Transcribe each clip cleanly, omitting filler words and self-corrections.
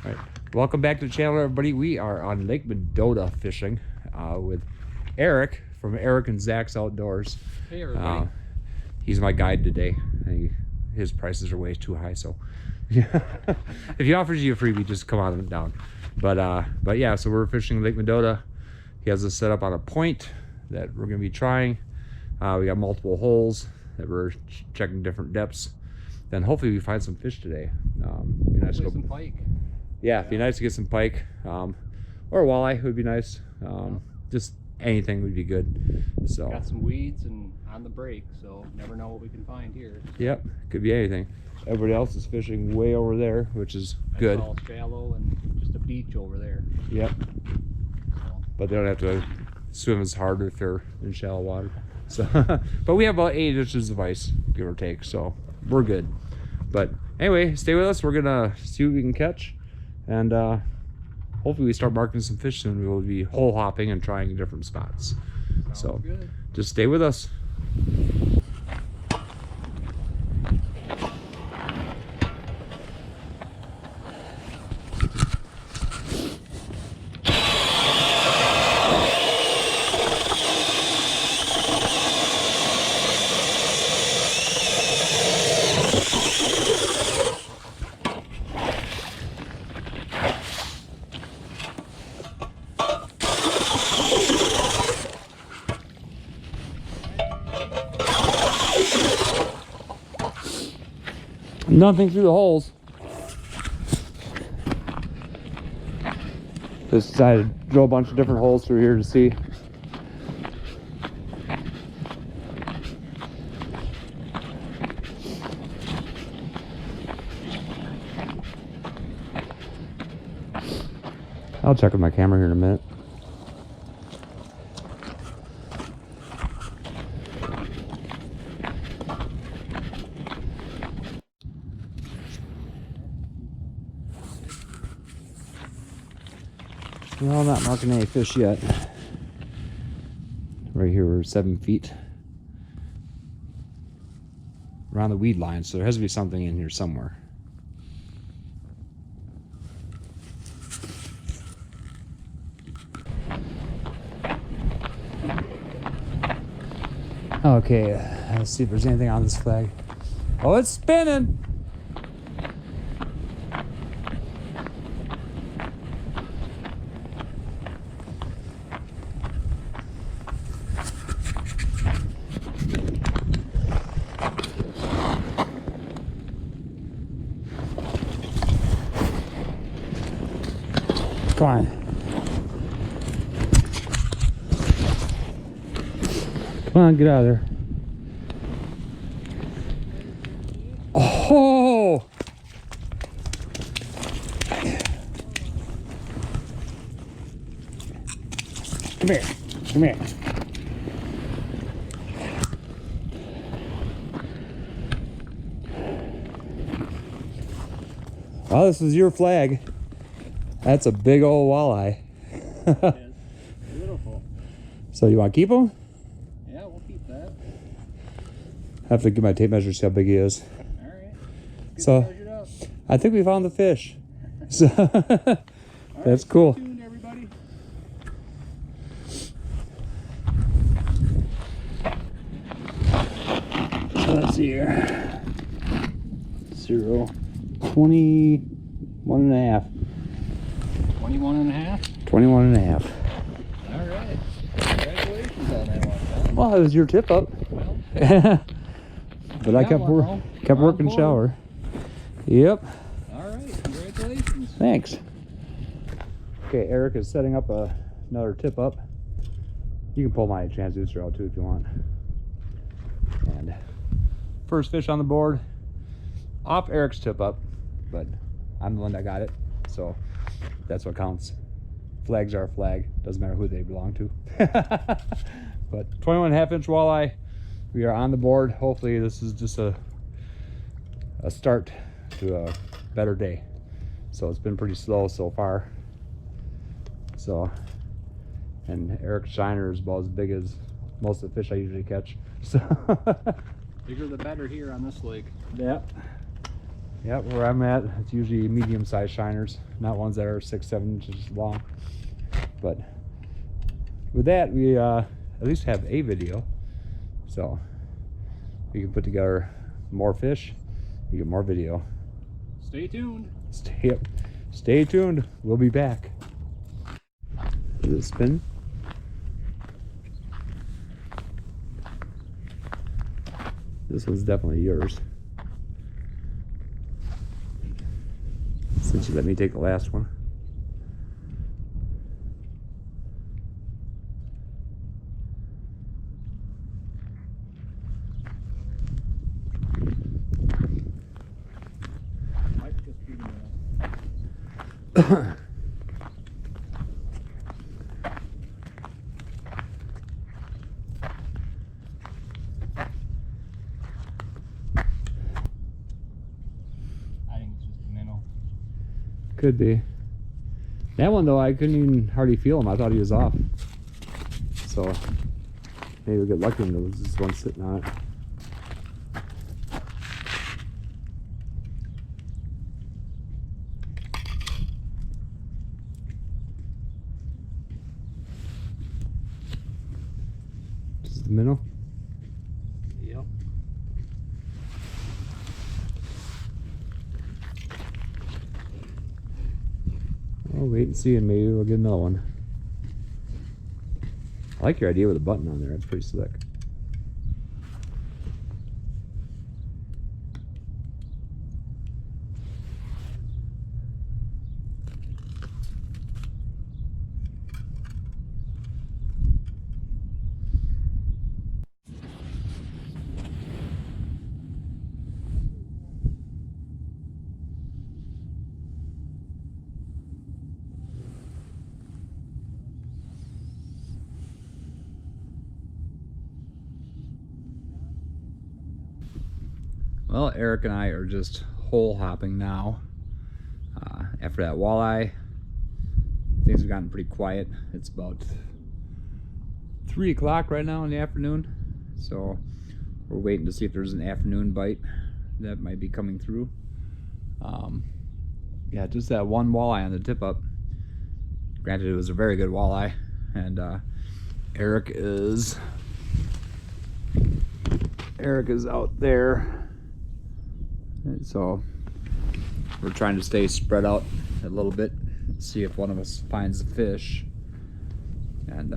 All right, welcome back to the channel, everybody. We are on Lake Mendota fishing with Eric from Eric and Zach's Outdoors. Hey, everybody. He's my guide today. His prices are way too high, so if he offers you a freebie, just come on down. But yeah, so we're fishing Lake Mendota. He has us set up on a point that we're gonna be trying. We got multiple holes that we're checking different depths. Then hopefully we find some fish today. Be nice to go some pike. Yeah, it'd be nice to get some pike, or walleye would be nice. Just anything would be good. So got some weeds and on the break, so never know what we can find here. Yep, could be anything. Everybody else is fishing way over there, which is good. It's all shallow and just a beach over there. Yep. So. But they don't have to swim as hard if they're in shallow water. So, but we have about 8 inches of ice, give or take, so we're good. But anyway, stay with us. We're gonna see what we can catch. And hopefully we start marking some fish soon. We will be hole hopping and trying different spots. So good. Just stay with us. Nothing through the holes. Just decided to drill a bunch of different holes through here to see. I'll check with my camera here in a minute. Well, I'm not marking any fish yet. Right here we're 7 feet around the weed line, so there has to be something in here somewhere. Okay, let's see if there's anything on this flag. Oh, it's spinning! Come on. Come on, get out of there. Oh! Come here. Come here. Well, this is your flag. That's a big old walleye. Yes. Beautiful. So you want to keep him? Yeah, we'll keep that. I have to get my tape measure to see how big he is. All right. So I think we found the fish. So that's cool. Stay tuned, everybody. So let's see here. 0, 21 and a half. 21 and a half? 21 and a half. All right. Congratulations on that one, John. Well, it was your tip up. Well, but I kept working shower. Yep. All right. Congratulations. Thanks. Okay, Eric is setting up another tip up. You can pull my transducer out too if you want. And first fish on the board, off Eric's tip up, but I'm the one that got it, so that's what counts. Flags are a flag, doesn't matter who they belong to. But 21.5-inch walleye, we are on the board. Hopefully this is just a start to a better day. So it's been pretty slow so far. So, and Eric's shiner is about as big as most of the fish I usually catch. So bigger the better here on this lake. Yep. Yep, where I'm at, it's usually medium-sized shiners, not ones that are 6-7 inches long. But with that, we at least have a video, so we can put together more fish, we get more video. Stay tuned. Stay tuned. We'll be back. Is it spin? This one's definitely yours. Since you let me take the last one. Might just be the I think it's just the minnow. Could be. That one though, I couldn't even hardly feel him. I thought he was off. So maybe we'll get lucky and there was just one sitting on it. Just the minnow. Yep. I'll wait and see, and maybe we'll get another one. I like your idea with a button on there. It's pretty slick. Well, Eric and I are just hole hopping now. After that walleye, things have gotten pretty quiet. It's about 3 o'clock right now in the afternoon. So we're waiting to see if there's an afternoon bite that might be coming through. Yeah, just that one walleye on the tip up. Granted, it was a very good walleye. And Eric is out there. So we're trying to stay spread out a little bit, see if one of us finds a fish. And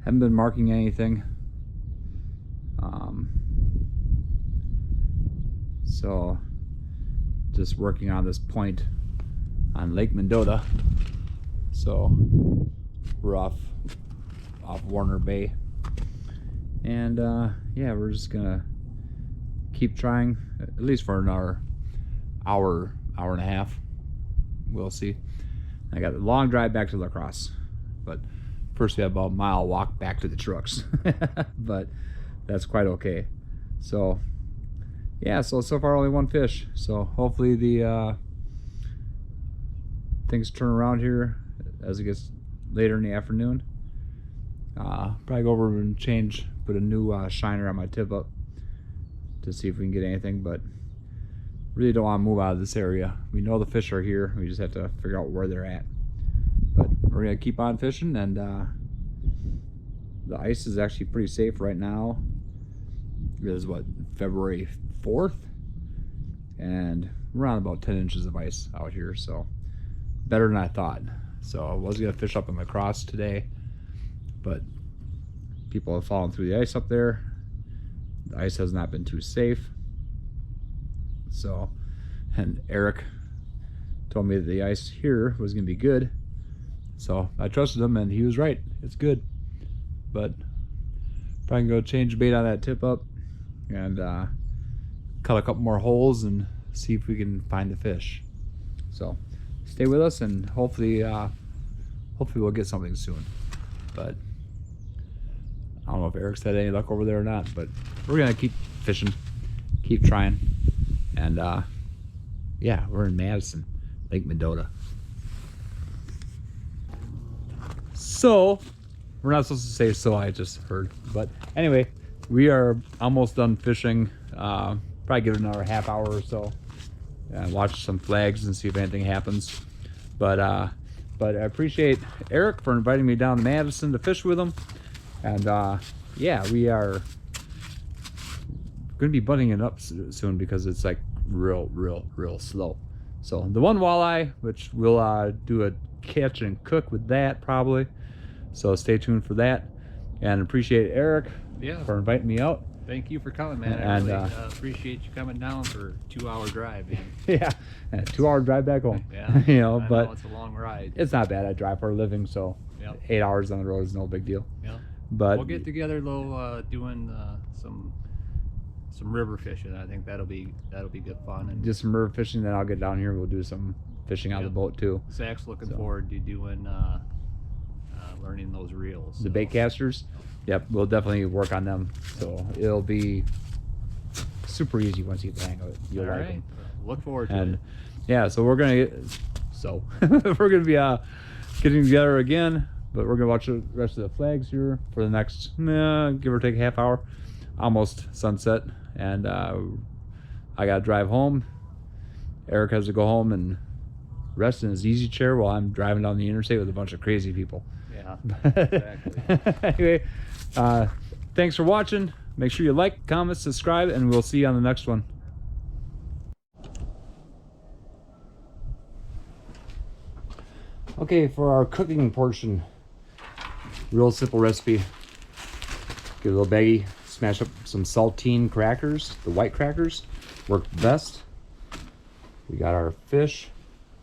haven't been marking anything. So just working on this point on Lake Mendota. So we're off Warner Bay. And yeah, we're just gonna keep trying, at least for another hour and a half. We'll see. I got a long drive back to La Crosse, but first we have about a mile walk back to the trucks. But that's quite okay. So yeah, so far only one fish. So hopefully the things turn around here as it gets later in the afternoon. Probably go over and put a new shiner on my tip up to see if we can get anything, but really don't want to move out of this area. We know the fish are here. We just have to figure out where they're at. But we're gonna keep on fishing, and the ice is actually pretty safe right now. It is what, February 4th, and we're on about 10 inches of ice out here, so better than I thought. So I was gonna fish up in La Crosse today, but people have fallen through the ice up there. The ice has not been too safe. So, and Eric told me that the ice here was gonna be good. So I trusted him and he was right. It's good. But probably go change bait on that tip up and cut a couple more holes and see if we can find the fish. So stay with us, and hopefully we'll get something soon. But I don't know if Eric's had any luck over there or not, but we're gonna keep fishing, keep trying. And yeah, we're in Madison, Lake Mendota. So we're not supposed to say "so," I just heard, but anyway, we are almost done fishing. Probably probably give it another half hour or so and watch some flags and see if anything happens. But I appreciate Eric for inviting me down to Madison to fish with him. And yeah, we are going to be butting it up soon because it's like real slow. So the one walleye, which we'll do a catch and cook with that probably. So stay tuned for that. And appreciate Eric for inviting me out. Thank you for coming, man. I really appreciate you coming down for a 2-hour drive, man. Yeah, a 2-hour drive back home. Yeah, you know, I but know it's a long ride. It's not bad. I drive for a living, so 8 hours on the road is no big deal. Yeah, but we'll get together though, doing some river fishing. I think that'll be good fun. And just some river fishing. Then I'll get down here. We'll do some fishing on the boat too. Zach's looking forward to doing learning those reels. The bait casters. Yep, we'll definitely work on them. So it'll be super easy once you get the hang of it. You'll like them. Look forward to it. Yeah, so we're gonna we're gonna be getting together again, but we're gonna watch the rest of the flags here for the next give or take half hour, almost sunset, and I gotta drive home. Eric has to go home and rest in his easy chair while I'm driving down the interstate with a bunch of crazy people. Yeah, exactly. Anyway, thanks for watching. Make sure you like, comment, subscribe, and we'll see you on the next one. Okay, for our cooking portion, real simple recipe. Get a little baggie, smash up some saltine crackers. The white crackers work best. We got our fish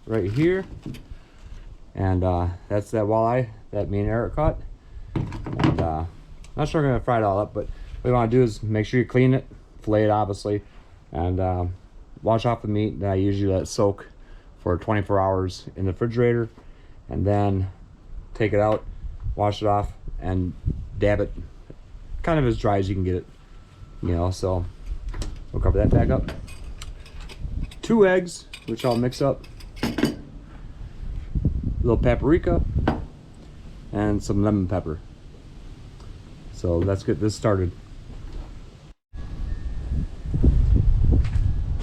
right here, and that's that walleye that me and Eric caught. And not sure I'm gonna fry it all up, but what you want to do is make sure you clean it, fillet it obviously, and wash off the meat. Then I usually let it soak for 24 hours in the refrigerator, and then take it out, wash it off, and dab it kind of as dry as you can get it, you know. So we'll cover that back up. 2 eggs, which I'll mix up, a little paprika, and some lemon pepper. So let's get this started.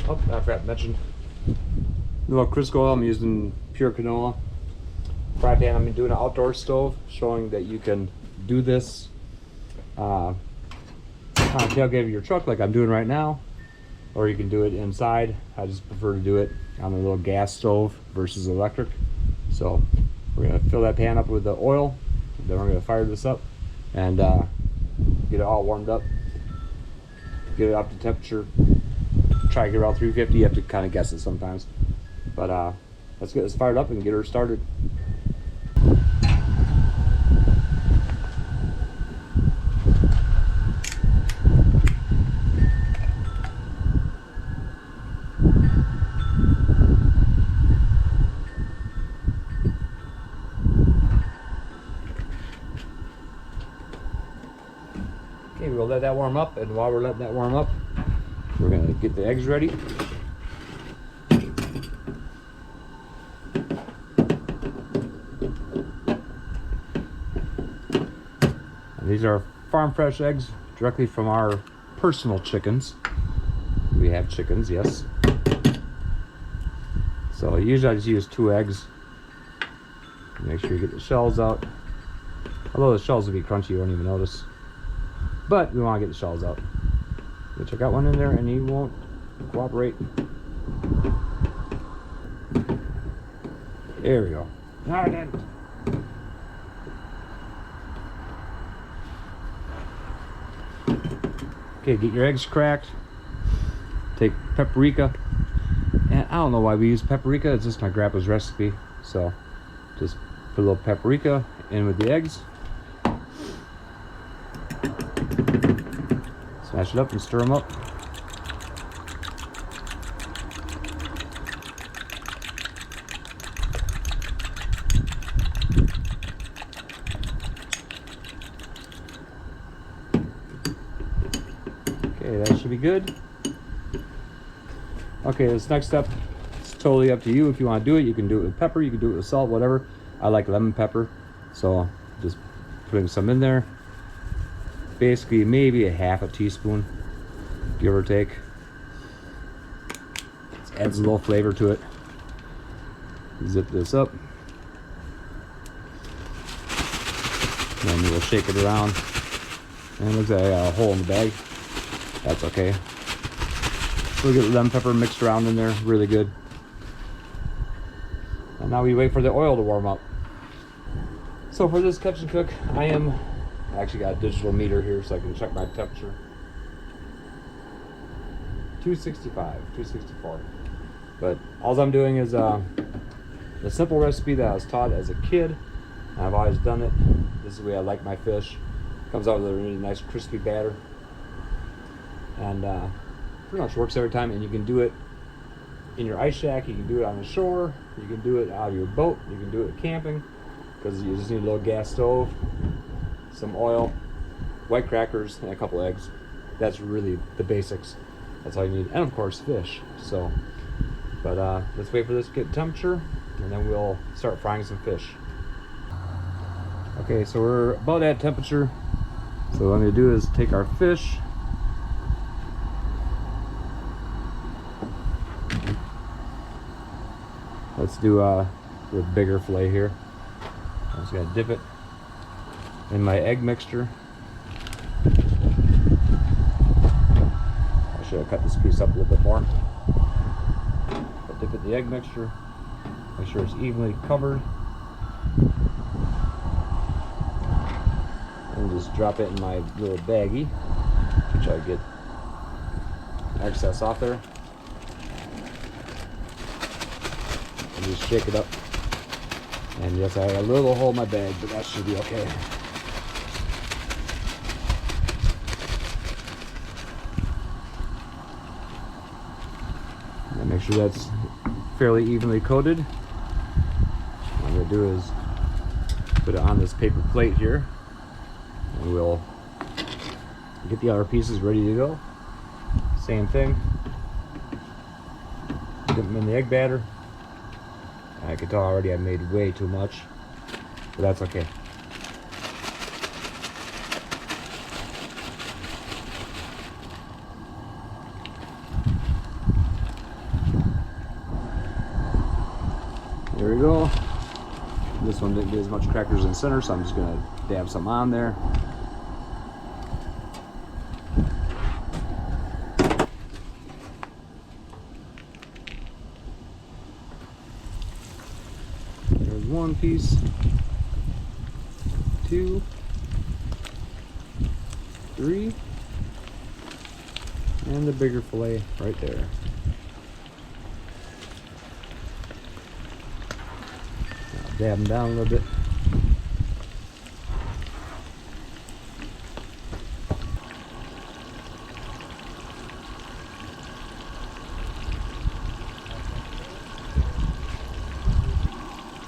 Oh, I forgot to mention, a little Crisco oil. I'm using pure canola. Fry pan, I'm doing an outdoor stove, showing that you can do this on the tailgate of your truck like I'm doing right now, or you can do it inside. I just prefer to do it on a little gas stove versus electric. So we're gonna fill that pan up with the oil, then we're gonna fire this up and get it all warmed up, get it up to temperature. Try to get around 350. You have to kind of guess it sometimes, but let's get this fired up and get her started. Okay, we'll let that warm up, and while we're letting that warm up, we're gonna get the eggs ready. And these are farm fresh eggs directly from our personal chickens. We have chickens, yes. So usually I just use 2 eggs. Make sure you get the shells out. Although the shells will be crunchy, you won't even notice. But we want to get the shells out. Which I got one in there and he won't cooperate. There we go. Now it didn't. Okay, get your eggs cracked. Take paprika. And I don't know why we use paprika, it's just my grandpa's recipe. So just put a little paprika in with the eggs. Smash it up and stir them up. Okay, that should be good. Okay, this next step, it's totally up to you. If you want to do it, you can do it with pepper, you can do it with salt, whatever. I like lemon pepper, so just putting some in there. Basically maybe a half a teaspoon, give or take. Adds a little flavor to it. Zip this up. And we'll shake it around. And it looks like I got a hole in the bag. That's okay. We'll get lemon pepper mixed around in there, really good. And now we wait for the oil to warm up. So for this catch and cook, I actually got a digital meter here so I can check my temperature. 265, 264. But all I'm doing is the simple recipe that I was taught as a kid. I've always done it. This is the way I like my fish. Comes out with a really nice crispy batter. And pretty much works every time. And you can do it in your ice shack, you can do it on the shore, you can do it out of your boat, you can do it camping, because you just need a little gas stove, some oil, white crackers, and a couple eggs. That's really the basics. That's all you need. And of course fish. So, but let's wait for this to get temperature, and then we'll start frying some fish. Okay, so we're about at temperature. So what I'm gonna do is take our fish, let's do the bigger fillet here. I'm just gonna dip it in my egg mixture. I should have cut this piece up a little bit more. But dip it in the egg mixture. Make sure it's evenly covered. And just drop it in my little baggie. Try to get excess off there. And just shake it up. And yes, I got a little hole in my bag, but that should be okay. And make sure that's fairly evenly coated. What I'm gonna do is put it on this paper plate here, and we'll get the other pieces ready to go. Same thing. Dip them in the egg batter. I can tell already I made way too much, but that's okay. There we go. This one didn't get as much crackers in the center, so I'm just gonna dab some on there. There's one piece, 2, 3, and the bigger fillet right there. I'll dab them down a little bit.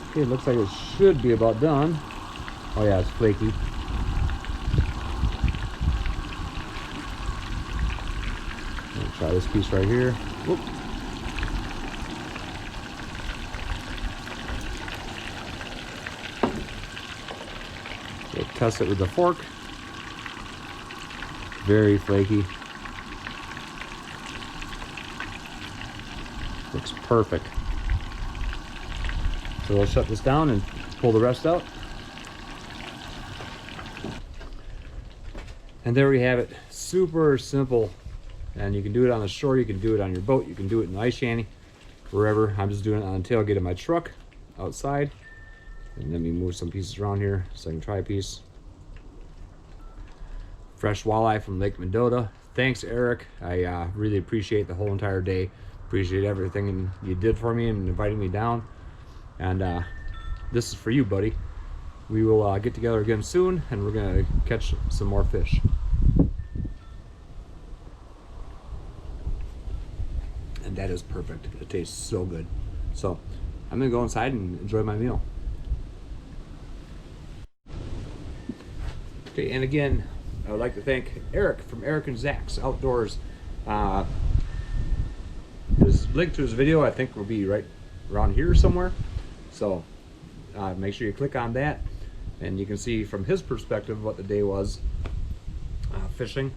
Okay, it looks like it should be about done. Oh yeah, it's flaky. I'll try this piece right here. Whoop. So test it with the fork. Very flaky. Looks perfect. So we'll shut this down and pull the rest out. And there we have it. Super simple. And you can do it on the shore, you can do it on your boat, you can do it in the ice shanty, wherever. I'm just doing it on the tailgate of my truck outside. And let me move some pieces around here so I can try a piece. Fresh walleye from Lake Mendota. Thanks, Eric. I really appreciate the whole entire day. Appreciate everything you did for me and inviting me down. And this is for you, buddy. We will get together again soon, and we're gonna catch some more fish. And that is perfect. It tastes so good. So I'm gonna go inside and enjoy my meal. Okay, and again, I would like to thank Eric from Eric and Zach's Outdoors. His link to his video, I think, will be right around here somewhere. So make sure you click on that, and you can see from his perspective what the day was fishing.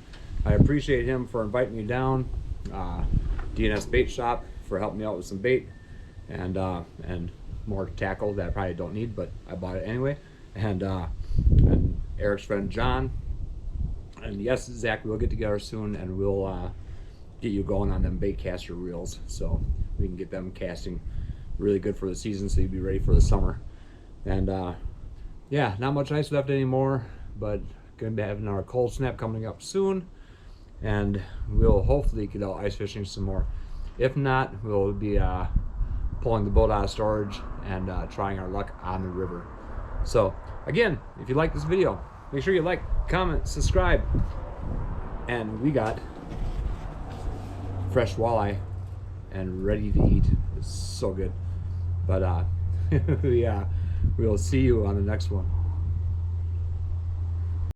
I appreciate him for inviting me down. DNS Bait Shop for helping me out with some bait and more tackle that I probably don't need, but I bought it anyway. And Eric's friend John, and yes, Zach, we'll get together soon and we'll get you going on them bait caster reels so we can get them casting really good for the season, so you'll be ready for the summer. And yeah, not much ice left anymore, but gonna be having our cold snap coming up soon, and we'll hopefully get out ice fishing some more. If not, we'll be pulling the boat out of storage and trying our luck on the river. So again, if you like this video, make sure you like, comment, subscribe. And we got fresh walleye and ready to eat. It's so good. But yeah, we'll see you on the next one.